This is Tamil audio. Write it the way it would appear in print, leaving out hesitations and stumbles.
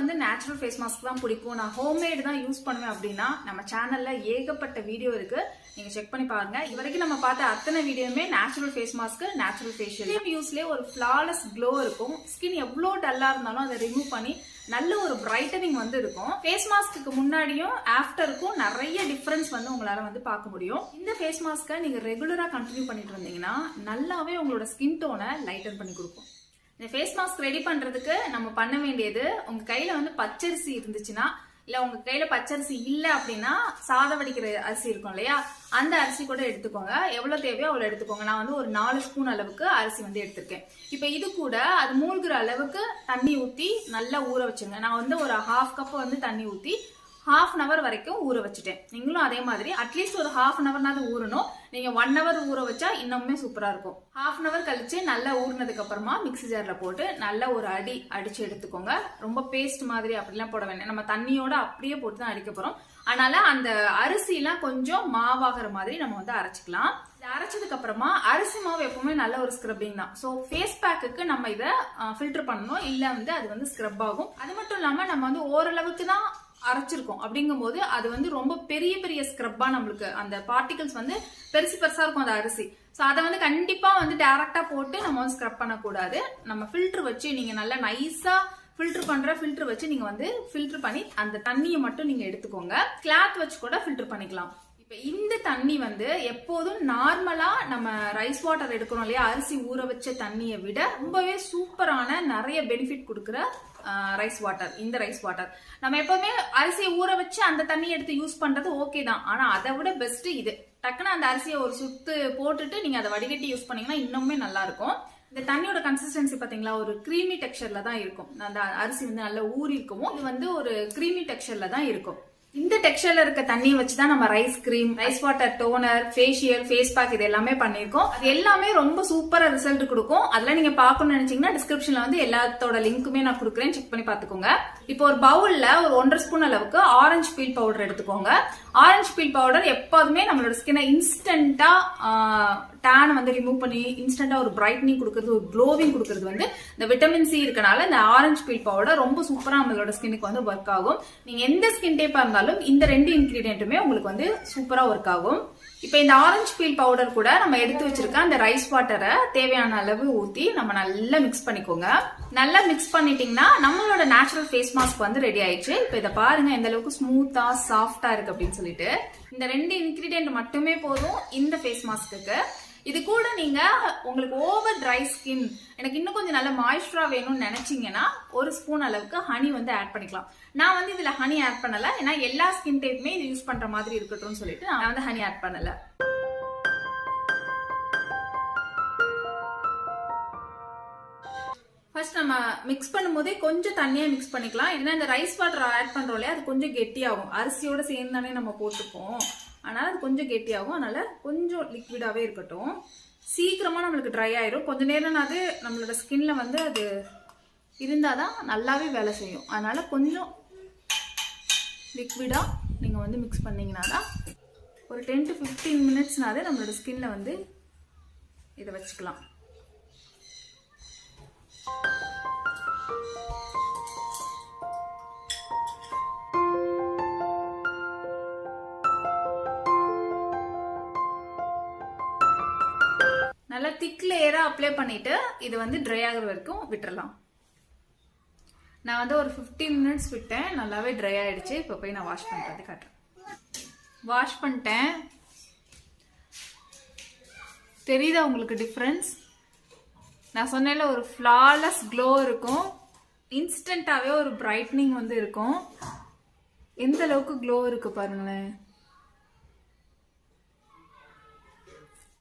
வந்து நேச்சுரல் ஃபேஸ் மாஸ்க் தான் பிடிக்கும், நான் ஹோம்மேட் தான் யூஸ் பண்ணுவேன் அப்படின்னா நம்ம சேனல்ல ஏகப்பட்ட வீடியோ இருக்கு, நீங்க செக் பண்ணி பாருங்க. இது வரைக்கும் நம்ம பார்த்த அத்தனை வீடியோமே natural face mask, natural facial யூஸ்லயே ஒரு ஃபிளாலஸ் க்ளோ இருக்கும். ஸ்கின் எவ்வளவு டல்லா இருந்தாலும் அதை ரிமூவ் பண்ணி நல்ல ஒரு பிரைட்டனிங் வந்து இருக்கும். ஃபேஸ் மாஸ்க்கு முன்னாடியும் ஆஃப்டருக்கும் நிறைய டிஃபரன்ஸ் வந்து உங்களால வந்து பார்க்க முடியும். இந்த ஃபேஸ் மாஸ்க்கை நீங்க ரெகுலரா கண்டினியூ பண்ணிட்டு இருந்தீங்கன்னா நல்லாவே உங்களோட ஸ்கின் டோனை லைட்டன் பண்ணி கொடுக்கும். இந்த ஃபேஸ் மாஸ்க் ரெடி பண்றதுக்கு நம்ம பண்ண வேண்டியது, உங்க கையில வந்து பச்சரிசி இருந்துச்சுன்னா, இல்ல உங்க கையில பச்சரிசி இல்ல அப்படின்னா சாதம் வடிக்கிற அரிசி இருக்கும் இல்லையா, அந்த அரிசி கூட எடுத்துக்கோங்க. எவ்வளவு தேவையோ அவ்வளவு எடுத்துக்கோங்க. நான் வந்து ஒரு 4 ஸ்பூன் அளவுக்கு அரிசி வந்து எடுத்திருக்கேன். இப்ப இது கூட அது மூழ்கிற அளவுக்கு தண்ணி ஊத்தி நல்லா ஊற வச்சுங்க. நான் வந்து ஒரு 1/2 கப் வந்து தண்ணி ஊத்தி 1/2 an hour வரைக்கும் ஊற வச்சுட்டேன். நீங்களும் அதே மாதிரி அட்லீஸ்ட் ஒரு 1/2 an hour ஊறணும். நீங்க 1 hour ஊற வச்சா இன்னுமே சூப்பரா இருக்கும். 1/2 an hour கழிச்சு நல்லா ஊறினதுக்கு அப்புறமா மிக்ஸி ஜார்ல போட்டு நல்லா ஒரு அடிச்சு எடுத்துக்கோங்க. ரொம்ப பேஸ்ட் மாதிரி அப்படிலாம் போட வேண்டாம், நம்ம தண்ணியோட அப்படியே போட்டு தான் அடிக்க போறோம். அதனால அந்த அரிசி எல்லாம் கொஞ்சம் மாவாகிற மாதிரி நம்ம வந்து அரைச்சிக்கலாம். அரைச்சதுக்கு அப்புறமா அரிசி மாவு எப்பவுமே நல்ல ஒரு ஸ்க்ரப்பிங் தான். சோ ஃபேஸ் பேக்குக்கு நம்ம இதை ஃபில்டர் பண்ணணும், இல்ல வந்து அது வந்து ஸ்க்ரப் ஆகும். அது மட்டும் இல்லாம நம்ம வந்து ஓரளவுக்கு தான் அரைச்சிருக்கோம் அப்படிங்கும் போது அது வந்து ரொம்ப பெரிய பெரிய ஸ்க்ரப்பா நம்மளுக்கு அந்த பார்ட்டிகல்ஸ் வந்து பெருசா இருக்கும் அந்த அரிசி. சோ அதை வந்து கண்டிப்பா வந்து டைரக்டா போட்டு நம்ம வந்து ஸ்க்ரப் பண்ணக்கூடாது. நம்ம ஃபில்டர் வச்சு நீங்க நல்லா நைஸா ஃபில்டர் வச்சு நீங்க வந்து ஃபில்டர் பண்ணி அந்த தண்ணியை மட்டும் நீங்க எடுத்துக்கோங்க. கிளாத் வச்சு கூட ஃபில்டர் பண்ணிக்கலாம். இப்ப இந்த தண்ணி வந்து எப்போதும் நார்மலா நம்ம ரைஸ் வாட்டர் எடுக்கிறோம் இல்லையா, அரிசி ஊற வச்ச தண்ணியை விட ரொம்பவே சூப்பரான நிறைய பெனிஃபிட் கொடுக்குற ரைஸ் வாட்டர். இந்த ரைஸ் வாட்டர் நம்ம எப்பவுமே அரிசியை ஊற வச்சு அந்த தண்ணி எடுத்து யூஸ் பண்றது ஓகே தான், ஆனா அதை விட பெஸ்ட் இது. டக்குன்னு அந்த அரிசியை ஒரு சுத்து போட்டுட்டு நீங்க அதை வடிகட்டி யூஸ் பண்ணீங்கன்னா இன்னுமே நல்லா இருக்கும். இந்த தண்ணியோட கன்சிஸ்டன்சி பாத்தீங்களா, ஒரு கிரீமி டெக்ஸ்சர்ல தான் இருக்கும். அந்த அரிசி வந்து நல்லா ஊறி இருக்கவும் இது வந்து ஒரு கிரீமி டெக்ஸ்சர்ல தான் இருக்கும். இந்த டெக்ஸ்சர்ல இருக்க தண்ணியை வச்சுதான் நம்ம rice cream, rice water, toner, facial, face pack இது எல்லாமே பண்ணிருக்கோம். அது எல்லாமே ரொம்ப சூப்பரா ரிசல்ட் கொடுக்கும். அதெல்லாம் நீங்க பாக்கணும்னு நினைச்சீங்கன்னா டிஸ்கிரிப்ஷன்ல வந்து எல்லாத்தோட லிங்க்குமே நான் கொடுக்குறேன், செக் பண்ணி பாத்துக்கோங்க. இப்போ ஒரு பவுல்ல ஒரு 1.5 ஸ்பூன் அளவுக்கு ஆரஞ்சு பீல் பவுடர் எடுத்துக்கோங்க. ஆரஞ்சு பீல் பவுடர் எப்போதுமே நம்மளோட ஸ்கின்னை இன்ஸ்டன்டா டேன் வந்து ரிமூவ் பண்ணி இன்ஸ்டன்டா ஒரு பிரைட்னிங் கொடுக்கறது, ஒரு க்ளோவிங் கொடுக்கறது வந்து இந்த விட்டமின் சி இருக்கனால இந்த ஆரஞ்சு பீல் பவுடர் ரொம்ப சூப்பரா நம்மளோட ஸ்கின்னுக்கு வந்து ஒர்க் ஆகும். நீங்க எந்த ஸ்கின் டைப்பா இருந்தாலும் இந்த 2 இன்கிரீடியன்ட்டுமே உங்களுக்கு வந்து சூப்பரா ஒர்க் ஆகும். இப்ப இந்த ஆரஞ்சு பீல் பவுடர் கூட நம்ம எடுத்து வச்சிருக்க அந்த ரைஸ் வாட்டரை தேவையான அளவு ஊத்தி நம்ம நல்லா மிக்ஸ் பண்ணிக்கோங்க. நல்லா மிக்ஸ் பண்ணிட்டீங்கன்னா நம்மளோட நேச்சுரல் ஃபேஸ் மாஸ்க் வந்து ரெடி ஆயிடுச்சு. இப்ப இதை பாருங்க எந்த அளவுக்கு ஸ்மூத்தா சாஃப்டா இருக்கு அப்படின்னு சொல்லிட்டு. இந்த 2 இன்கிரீடியன்ட் மட்டுமே போதும் இந்த ஃபேஸ் மாஸ்க்கு. இது கூட நீங்க உங்களுக்கு ஓவர் ட்ரை ஸ்கின், எனக்கு இன்னும் கொஞ்சம் நல்ல மாய்ஸ்சரா வேணும்னு நினைச்சீங்கன்னா 1 ஸ்பூன் அளவுக்கு ஹனி வந்து ஆட் பண்ணிக்கலாம். நான் வந்து இதுல ஹனி ஆட் பண்ணல, ஏன்னா எல்லா ஸ்கின் டைப்புமே இது யூஸ் பண்ற மாதிரி இருக்கட்டும்னு சொல்லிட்டு நான் வந்து ஹனி ஆட் பண்ணல. ஃபர்ஸ்ட் நம்ம மிக்ஸ் பண்ணும்போதே கொஞ்சம் தண்ணியா மிக்ஸ் பண்ணிக்கலாம். ஏன்னா இந்த ரைஸ் வாட்டர் ஆட் பண்றோம் இல்லையா, அது கொஞ்சம் கெட்டியாகும். அரிசியோட சேர்ந்தானே நம்ம போட்டுப்போம், அதனால அது கொஞ்சம் கெட்டியாகும். அதனால கொஞ்சம் லிக்விடாவே இருக்கட்டும். சீக்கிரமா நம்மளுக்கு ட்ரை ஆயிரும். கொஞ்ச நேரம் அது நம்மளோட ஸ்கின்ல வந்து அது இருந்தாதான் நல்லாவே வேலை செய்யும். அதனால கொஞ்சம் லிக்விடா நீங்க வந்து மிக்ஸ் பண்ணீங்கன்னா தான் ஒரு 10 to 15 மினிட்ஸ்னாலே நம்மளோட ஸ்கின்ல வந்து இதை வச்சுக்கலாம். நல்லா திக் லேயரா அப்ளை பண்ணிட்டு இது வந்து ட்ரை ஆகுற வரைக்கும் விட்டுறலாம். நான் வந்து ஒரு 15 மினிட்ஸ் விட்டேன், நல்லாவே ட்ரை ஆயிடுச்சு. இப்போ போய் நான் வாஷ் பண்றது காட்டுறேன். வாஷ் பண்ணிட்டேன். தெரியுதா உங்களுக்கு டிஃபரன்ஸ்? நான் சொன்னேன்ல ஒரு ஃப்ளாலஸ் க்ளோ இருக்கும், இன்ஸ்டன்டாவே ஒரு பிரைட்னிங் வந்து இருக்கும். எந்த அளவுக்கு க்ளோ இருக்கு பாருங்களேன்.